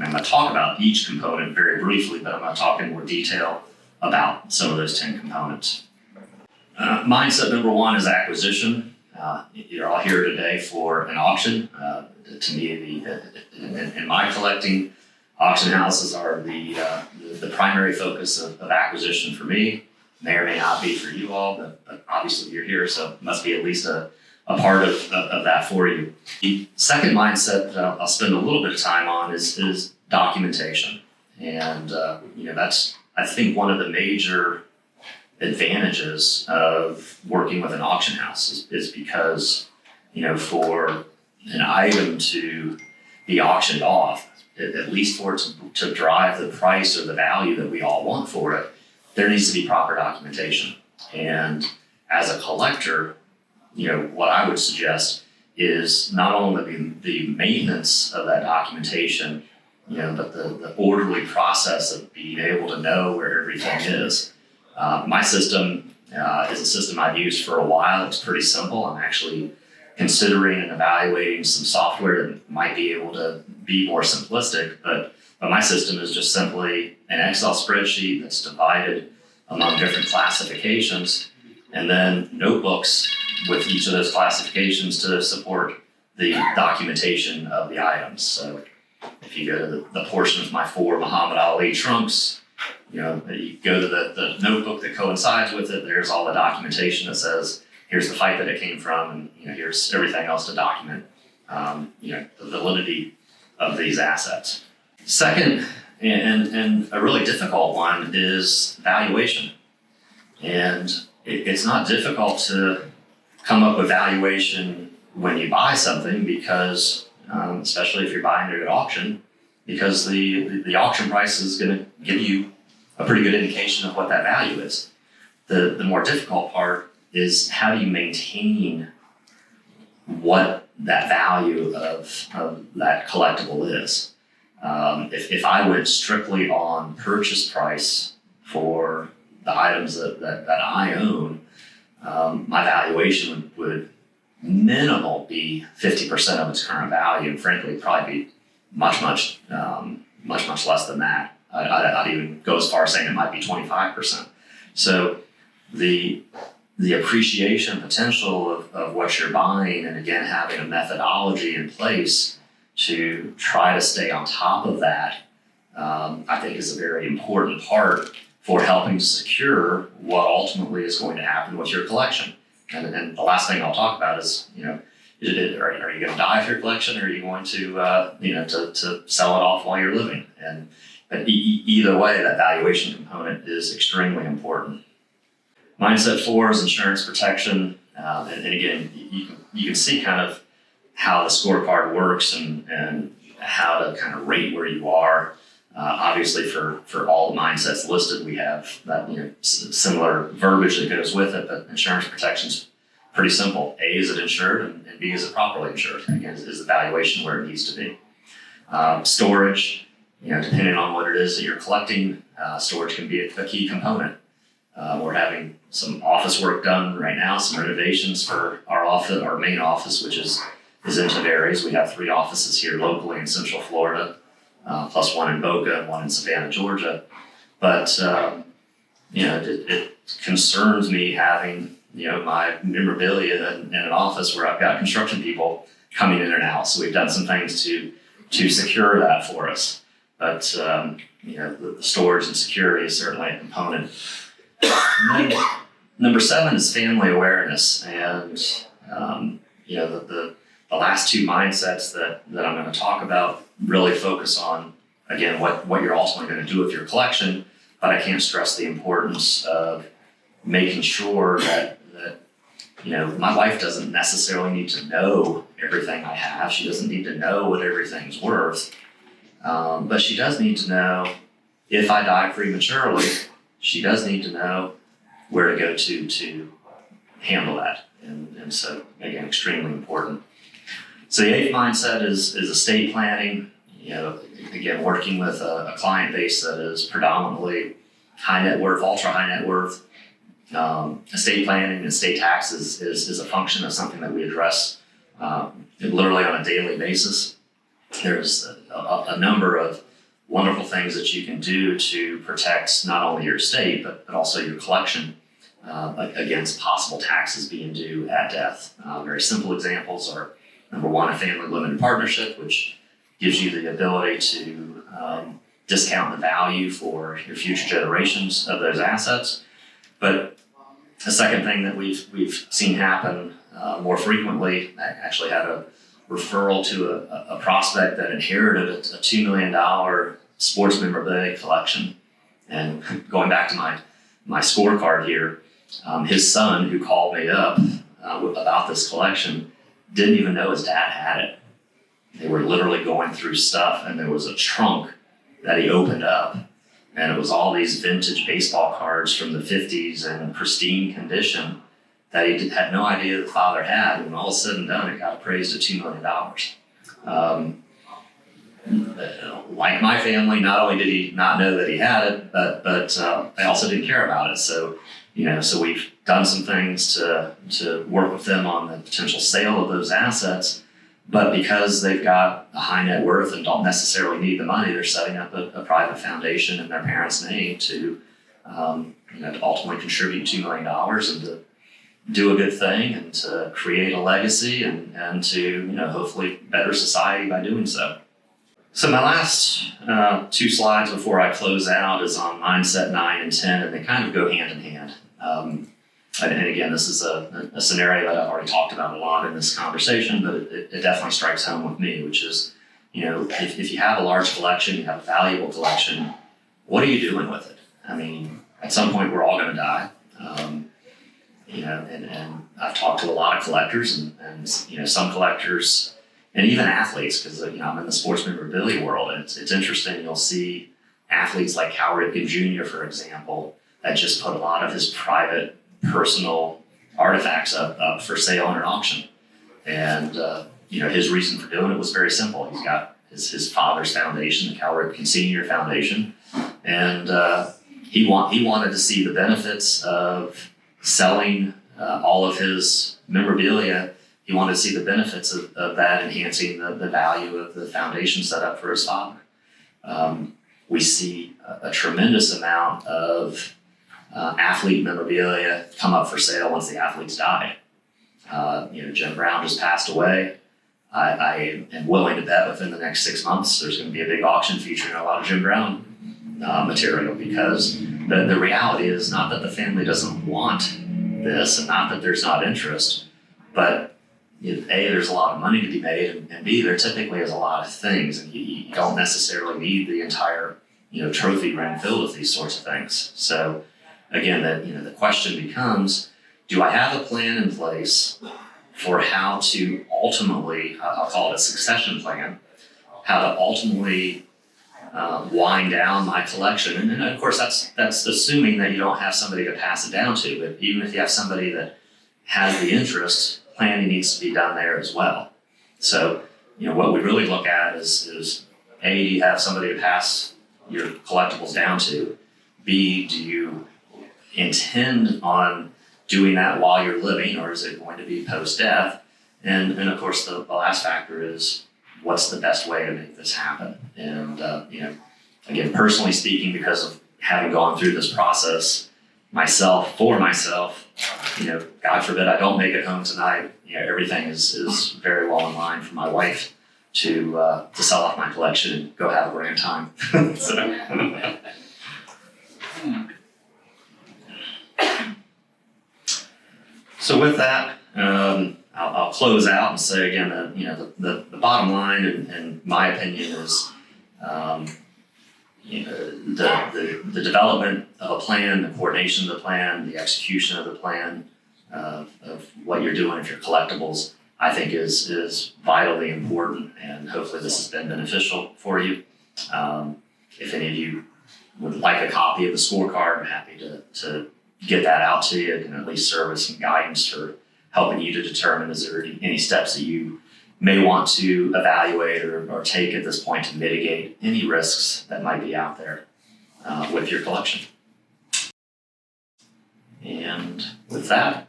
I'm going to talk about each component very briefly, but I'm going to talk in more detail about some of those 10 components. Mindset number one is acquisition. You're all here today for an auction. To me, in my collecting, auction houses are the primary focus of acquisition for me. May or may not be for you all, but obviously you're here, so it must be at least a part of that for you. The second mindset that I'll spend a little bit of time on is documentation. And that's, I think, one of the major advantages of working with an auction house is because, for an item to be auctioned off, at least for it to drive the price or the value that we all want for it, there needs to be proper documentation. And as a collector, what I would suggest is not only the maintenance of that documentation, but the orderly process of being able to know where everything is. My system is a system I've used for a while. It's pretty simple. I'm actually considering and evaluating some software that might be able to be more simplistic, but my system is just simply an Excel spreadsheet that's divided among different classifications, and then notebooks with each of those classifications to support the documentation of the items. So if you go to the portion of my 4 Muhammad Ali trunks, you go to the notebook that coincides with it, there's all the documentation that says, here's the fight that it came from, and here's everything else to document the validity of these assets. Second, and a really difficult one, is valuation. And it's not difficult to come up with valuation when you buy something because, especially if you're buying it at auction, because the auction price is going to give you a pretty good indication of what that value is. The more difficult part is how do you maintain what that value of that collectible is. If I went strictly on purchase price for the items that I own, my valuation would minimal be 50% of its current value, and frankly, probably be much less than that. I'd even go as far as saying it might be 25%. So the appreciation potential of what you're buying, and again, having a methodology in place to try to stay on top of that, I think is a very important part for helping to secure what ultimately is going to happen with your collection. And the last thing I'll talk about is, are you going to die with your collection, or are you going to, to sell it off while you're living? But either way, that valuation component is extremely important. Mindset 4 is insurance protection. And again, you can see kind of how the scorecard works and how to kind of rate where you are. Obviously, for all the mindsets listed, we have that similar verbiage that goes with it. But insurance protection is pretty simple. A, is it insured, and B, is it properly insured? Again, is the valuation where it needs to be? Storage, depending on what it is that you're collecting, storage can be a key component. We're having some office work done right now, some renovations for our office, our main office, which is in Tavares. We have 3 offices here locally in Central Florida, plus one in Boca and one in Savannah, Georgia. But it concerns me having my memorabilia in an office where I've got construction people coming in and out. So we've done some things to secure that for us. But the storage and security is certainly a component. And then, number 7 is family awareness, and the last 2 mindsets that I'm going to talk about really focus on, again, what you're ultimately going to do with your collection. But I can't stress the importance of making sure that my wife doesn't necessarily need to know everything I have. She doesn't need to know what everything's worth, but she does need to know if I die prematurely. She does need to know where to go to handle that. And so, again, extremely important. So the 8th mindset is estate planning. Again, working with a client base that is predominantly high net worth, ultra high net worth. Estate planning and estate taxes is a function of something that we address literally on a daily basis. there's a number of wonderful things that you can do to protect not only your estate, but also your collection against possible taxes being due at death. Very simple examples are, number one, a family limited partnership, which gives you the ability to discount the value for your future generations of those assets. But the second thing that we've seen happen more frequently, I actually had a referral to a prospect that inherited a $2 million sports memorabilia collection. And going back to my scorecard here, his son, who called me up about this collection, didn't even know his dad had it. They were literally going through stuff, and there was a trunk that he opened up, and it was all these vintage baseball cards from the 50s in pristine condition that he had no idea the father had. And when all was said and done, it got appraised at $2 million. Like my family, not only did he not know that he had it, but they also didn't care about it. So we've done some things to work with them on the potential sale of those assets. But because they've got a high net worth and don't necessarily need the money, they're setting up a private foundation in their parents' name to ultimately contribute $2 million and to do a good thing and to create a legacy and to hopefully better society by doing so. So my last two slides before I close out is on mindset 9 and 10, and they kind of go hand in hand. And again, this is a scenario that I've already talked about a lot in this conversation, but it definitely strikes home with me, which is, if you have a large collection, you have a valuable collection, what are you doing with it? I mean, at some point we're all going to die. And I've talked to a lot of collectors and some collectors and even athletes, because I'm in the sports memorabilia world, and it's interesting. You'll see athletes like Cal Ripken Jr., for example, that just put a lot of his private, personal artifacts up for sale in an auction. And his reason for doing it was very simple. He's got his father's foundation, the Cal Ripken Sr. Foundation, and he wanted to see the benefits of selling all of his memorabilia. He wanted to see the benefits of that enhancing the value of the foundation set up for his father. We see a tremendous amount of athlete memorabilia come up for sale once the athletes died. Jim Brown just passed away. I am willing to bet within the next 6 months there's going to be a big auction featuring a lot of Jim Brown material, because the reality is not that the family doesn't want this and not that there's not interest, but A, there's a lot of money to be made, and B, there typically is a lot of things, and you don't necessarily need the entire trophy room filled with these sorts of things. So again, the question becomes, do I have a plan in place for how to ultimately, I'll call it a succession plan, how to ultimately wind down my collection? And of course, that's assuming that you don't have somebody to pass it down to. But even if you have somebody that has the interest, planning needs to be done there as well. So, what we really look at is A, do you have somebody to pass your collectibles down to? B, do you intend on doing that while you're living, or is it going to be post-death? And of course, the last factor is, what's the best way to make this happen? And again, personally speaking, because of having gone through this process myself, God forbid I don't make it home tonight, everything is very well in line for my wife to sell off my collection and go have a grand time. So with that, I'll close out and say again that the bottom line, in my opinion, is the development of a plan, the coordination of the plan, the execution of the plan of what you're doing with your collectibles, I think is vitally important, and hopefully this has been beneficial for you. If any of you would like a copy of the scorecard, I'm happy to get that out to you. It can at least serve as some guidance for helping you to determine, is there any steps that you may want to evaluate or take at this point to mitigate any risks that might be out there with your collection. And with that,